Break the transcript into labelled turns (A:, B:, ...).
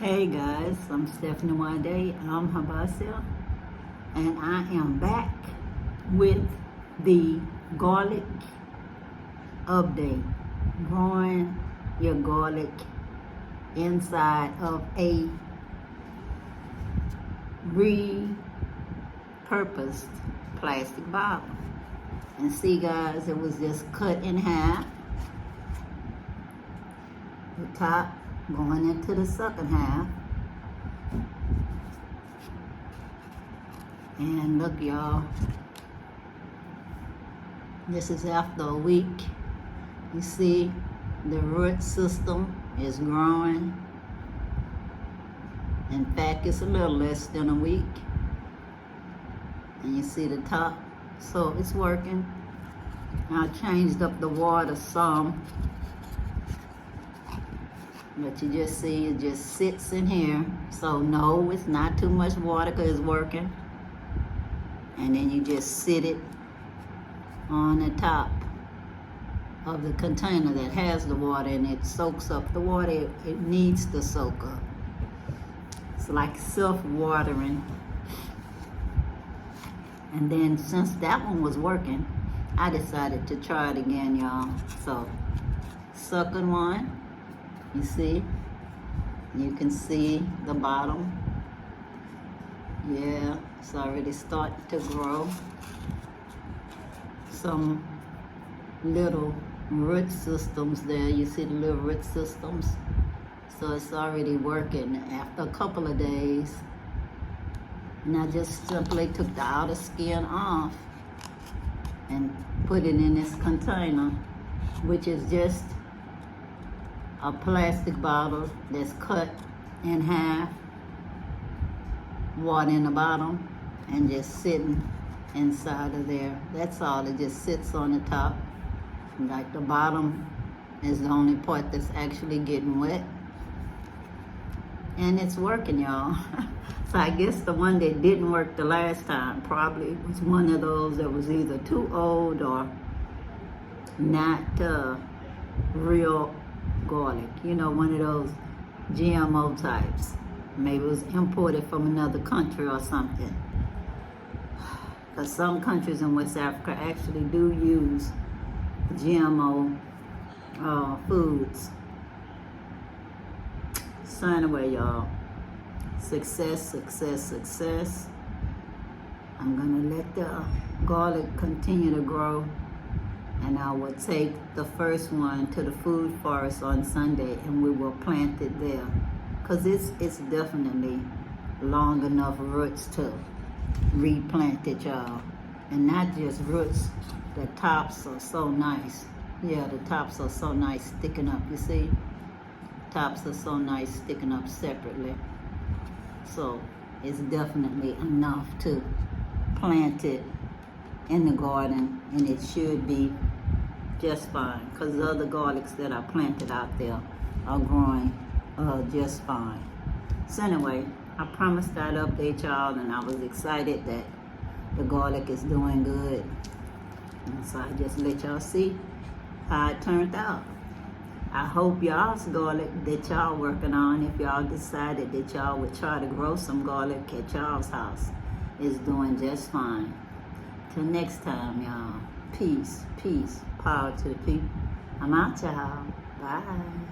A: Hey guys, I'm Stephanie Wade. I'm Habasia, and I am back with the garlic update. Growing your garlic inside of a repurposed plastic bottle. And see guys, it was just cut in half. The top going into the second half. And look y'all, this is after a week. You see the root system is growing. In fact, it's a little less than a week. And you see the top, so it's working. I changed up the water some, but you just see it just sits in here. So no, it's not too much water because it's working. And then you just sit it on the top of the container that has the water, and it soaks up the water it needs to soak up. It's like self-watering. And then since that one was working, I decided to try it again, y'all. So second one, you see, you can see the bottom. Yeah, it's already starting to grow. Some little root systems there. You see the little root systems? So it's already working after a couple of days. And I just simply took the outer skin off and put it in this container, which is just a plastic bottle that's cut in half, water in the bottom, and just sitting inside of there. That's all. It just sits on the top. Like the bottom is the only part that's actually getting wet. And it's working, y'all. So I guess the one that didn't work the last time probably was one of those that was either too old or not real garlic. You know, one of those GMO types. Maybe it was imported from another country or something. Because some countries in West Africa actually do use GMO foods. So anyway, y'all, success, success, success. I'm gonna let the garlic continue to grow, and I will take the first one to the food forest on Sunday, and we will plant it there. Because it's definitely long enough roots to replant it, y'all. And not just roots, the tops are so nice. Yeah, the tops are so nice sticking up, you see? Tops are so nice sticking up separately. So it's definitely enough to plant it in the garden, and it should be just fine, because the other garlics that I planted out there are growing just fine. So anyway, I promised I'd update y'all, and I was excited that the garlic is doing good. And so I just let y'all see how it turned out. I hope y'all's garlic that y'all working on, if y'all decided that y'all would try to grow some garlic at y'all's house, is doing just fine. Till next time, y'all. Peace, peace, power to the people. I'm out, y'all. Bye.